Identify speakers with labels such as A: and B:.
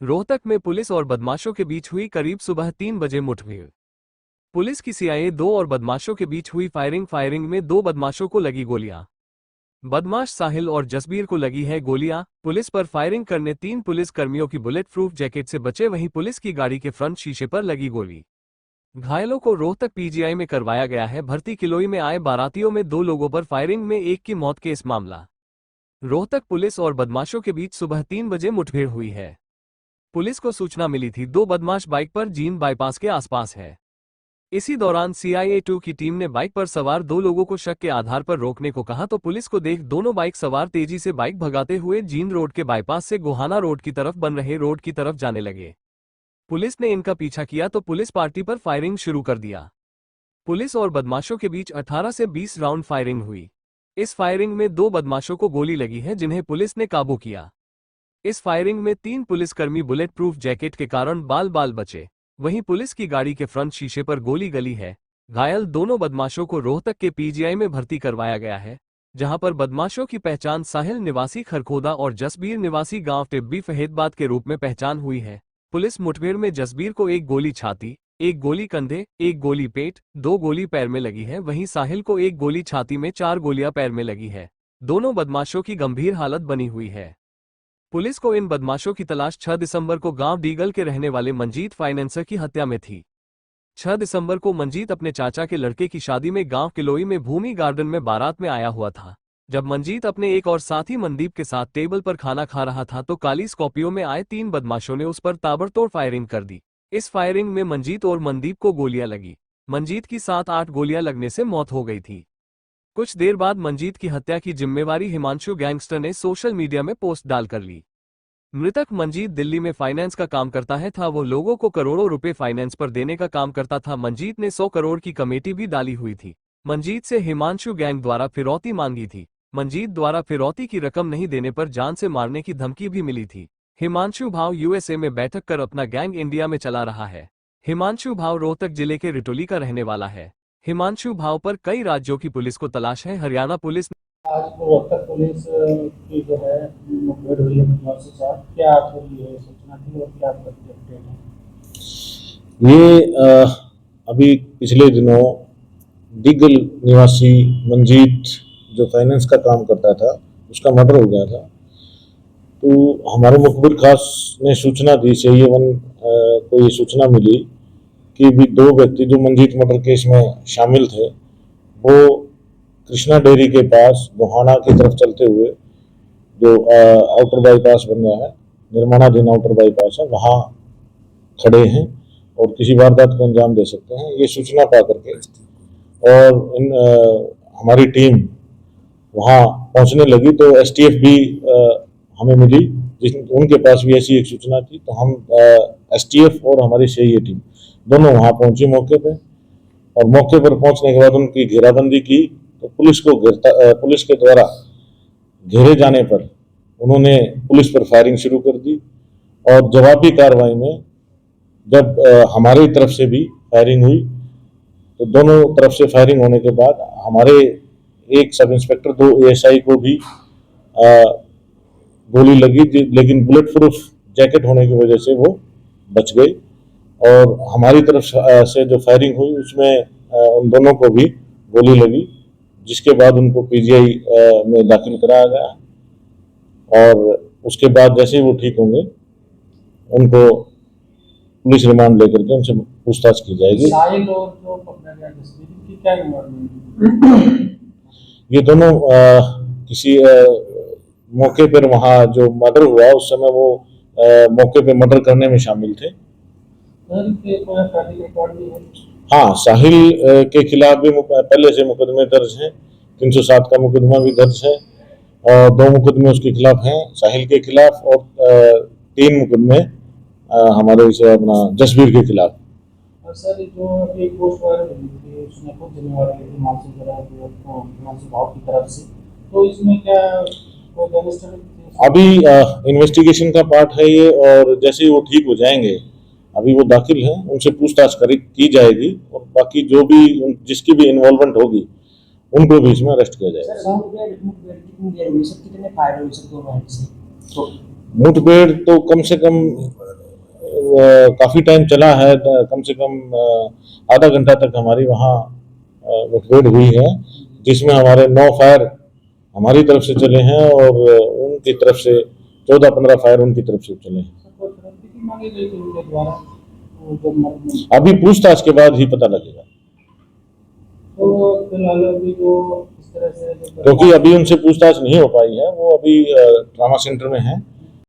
A: रोहतक में पुलिस और बदमाशों के बीच हुई करीब सुबह 3 बजे मुठभेड़। पुलिस की सीआईए 2 और बदमाशों के बीच हुई फायरिंग में 2 बदमाशों को लगी गोलियां। बदमाश साहिल और जसबीर को लगी है गोलियां। पुलिस पर फायरिंग करने 3 पुलिस कर्मियों की बुलेट प्रूफ जैकेट से बचे, वहीं पुलिस की गाड़ी के फ्रंट शीशे पर लगी गोली। घायलों को रोहतक पीजीआई में करवाया गया है भर्ती। किलोई में आए बारातियों में 2 लोगों पर फायरिंग में एक की मौत केस मामला। रोहतक पुलिस और बदमाशों के बीच सुबह 3 बजे मुठभेड़ हुई है। पुलिस को सूचना मिली थी 2 बदमाश बाइक पर जींद बाईपास के आसपास है। इसी दौरान सीआईए 2 की टीम ने बाइक पर सवार 2 लोगों को शक के आधार पर रोकने को कहा तो पुलिस को देख दोनों बाइक सवार तेजी से बाइक भगाते हुए जींद रोड के बाईपास से गोहाना रोड की तरफ बन रहे रोड की तरफ जाने लगे। पुलिस ने इनका पीछा किया तो पुलिस पार्टी पर फायरिंग शुरू कर दिया। पुलिस और बदमाशों के बीच 18 से 20 राउंड फायरिंग हुई। इस फायरिंग में 2 बदमाशों को गोली लगी है जिन्हें पुलिस ने काबू किया। इस फायरिंग में 3 पुलिसकर्मी बुलेट प्रूफ जैकेट के कारण बाल बाल बचे। वहीं पुलिस की गाड़ी के फ्रंट शीशे पर गोली गली है। घायल दोनों बदमाशों को रोहतक के पीजीआई में भर्ती करवाया गया है, जहां पर बदमाशों की पहचान साहिल निवासी खरखोदा और जसबीर निवासी गांव टिब्बी फहेदबाद के रूप में पहचान हुई है। पुलिस मुठभेड़ में जसबीर को 1 गोली छाती, 1 गोली कंधे, 1 गोली पेट, 2 गोली पैर में लगी है। वहीं साहिल को 1 गोली छाती में, 4 गोलियां पैर में लगी है। दोनों बदमाशों की गंभीर हालत बनी हुई है। पुलिस को इन बदमाशों की तलाश 6 दिसंबर को गांव डीगल के रहने वाले मंजीत फाइनेंसर की हत्या में थी। 6 दिसंबर को मंजीत अपने चाचा के लड़के की शादी में गांव किलोई में भूमि गार्डन में बारात में आया हुआ था। जब मंजीत अपने एक और साथी मनदीप के साथ टेबल पर खाना खा रहा था तो काली स्कॉर्पियो में आए 3 बदमाशों ने उस पर ताबड़तोड़ फायरिंग कर दी। इस फायरिंग में मंजीत और मनदीप को गोलियां लगी। मंजीत की 7-8 गोलियां लगने से मौत हो गई थी। कुछ देर बाद मंजीत की हत्या की जिम्मेवारी हिमांशु गैंगस्टर ने सोशल मीडिया में पोस्ट डालकर ली। मृतक मंजीत दिल्ली में फाइनेंस का काम करता है था। वो लोगों को करोड़ों रुपए फाइनेंस पर देने का काम करता था। मंजीत ने 100 करोड़ की कमेटी भी डाली हुई थी। मंजीत से हिमांशु गैंग द्वारा फिरौती मांगी थी। मंजीत द्वारा फिरौती की रकम नहीं देने पर जान से मारने की धमकी भी मिली थी। हिमांशु भाव यूएसए में बैठक कर अपना गैंग इंडिया में चला रहा है। हिमांशु भाव रोहतक जिले के रिटोली का रहने वाला है। हिमांशु भाव पर कई राज्यों की पुलिस को तलाश है। हरियाणा पुलिस
B: आज रोहतक पुलिस की जो है मुठभेड़ हुई है बदमाश के साथ, क्या आपको ये सूचना थी और क्या आपका अपडेट है?
C: ये अभी पिछले दिनों दिग्गल निवासी मंजीत जो फाइनेंस का काम करता था उसका मर्डर हो गया था। तो हमारे मुखबिर खास ने सूचना दी, चाहिए 1 को ये सूचना मिली कि भी 2 व्यक्ति जो मंजीत मर्डर केस में शामिल थे वो कृष्णा डेयरी के पास गोहाना की तरफ चलते हुए जो आउटर बाईपास बन रहा है, निर्माणाधीन आउटर बाईपास है, वहाँ खड़े हैं और किसी वारदात को अंजाम दे सकते हैं। ये सूचना पा करके और हमारी टीम वहाँ पहुँचने लगी तो एसटीएफ भी हमें मिली, उनके पास भी ऐसी एक सूचना थी। तो हम एसटीएफ और हमारी सीआईए टीम दोनों वहाँ पहुंची मौके पे, और मौके पर पहुंचने के बाद उनकी घेराबंदी की। तो पुलिस के द्वारा घेरे जाने पर उन्होंने पुलिस पर फायरिंग शुरू कर दी और जवाबी कार्रवाई में जब हमारी तरफ से भी फायरिंग हुई तो दोनों तरफ से फायरिंग होने के बाद हमारे एक सब इंस्पेक्टर, 2 एएसआई को भी गोली लगी, लेकिन बुलेट प्रूफ जैकेट होने की वजह से वो बच गई। और हमारी तरफ से जो फायरिंग हुई उसमें उन दोनों को भी गोली लगी, जिसके बाद उनको पीजीआई में दाखिल कराया गया और उसके बाद जैसे ही वो ठीक होंगे उनको पुलिस रिमांड लेकर के उनसे पूछताछ की जाएगी।
B: साहिल और जो पकड़ा गया जसबीर की क्या उम्र?
C: ये दोनों किसी मौके पर वहाँ जो मर्डर हुआ उस समय वो मौके पे मर्डर करने में शामिल थे। हाँ, साहिल के खिलाफ भी पहले से मुकदमे दर्ज हैं। 307 का मुकदमा भी दर्ज है और 2 मुकदमे उसके खिलाफ हैं, साहिल के खिलाफ, और 3 मुकदमे हमारे इसे अपना जसबीर के खिलाफ।
B: और सर जो एक पोस्ट वायरल हुई थी उसमें खुद जिम्मेवारी लेती हिमांशु भाव की तरफ से, तो इसमें क्या कोई गैंगस्टर?
C: अभी इन्वेस्टिगेशन का पार्ट है ये, और जैसे ही वो ठीक हो जाएंगे, अभी वो दाखिल हैं, उनसे पूछताछ की जाएगी और बाकी जो भी जिसकी भी इन्वॉल्वमेंट होगी उनको भी इसमें अरेस्ट किया जाएगा। मुठभेड़ तो कम से कम काफी टाइम चला है, कम से कम आधा घंटा तक हमारी वहाँ मुठभेड़ हुई है, जिसमें हमारे 9 फायर हमारी तरफ से चले हैं और उनकी तरफ से 14-15 फायर उनकी तरफ से चले हैं।
B: कोई फिरौती की मांगी गई थी उनके द्वारा, वो जब मर्डर
C: अभी पूछताछ के बाद ही पता लगेगा,
B: तो फिलहाल अभी जो इस तरह से
C: क्योंकि अभी उनसे पूछताछ नहीं हो पाई है, वो अभी ट्रॉमा सेंटर में है।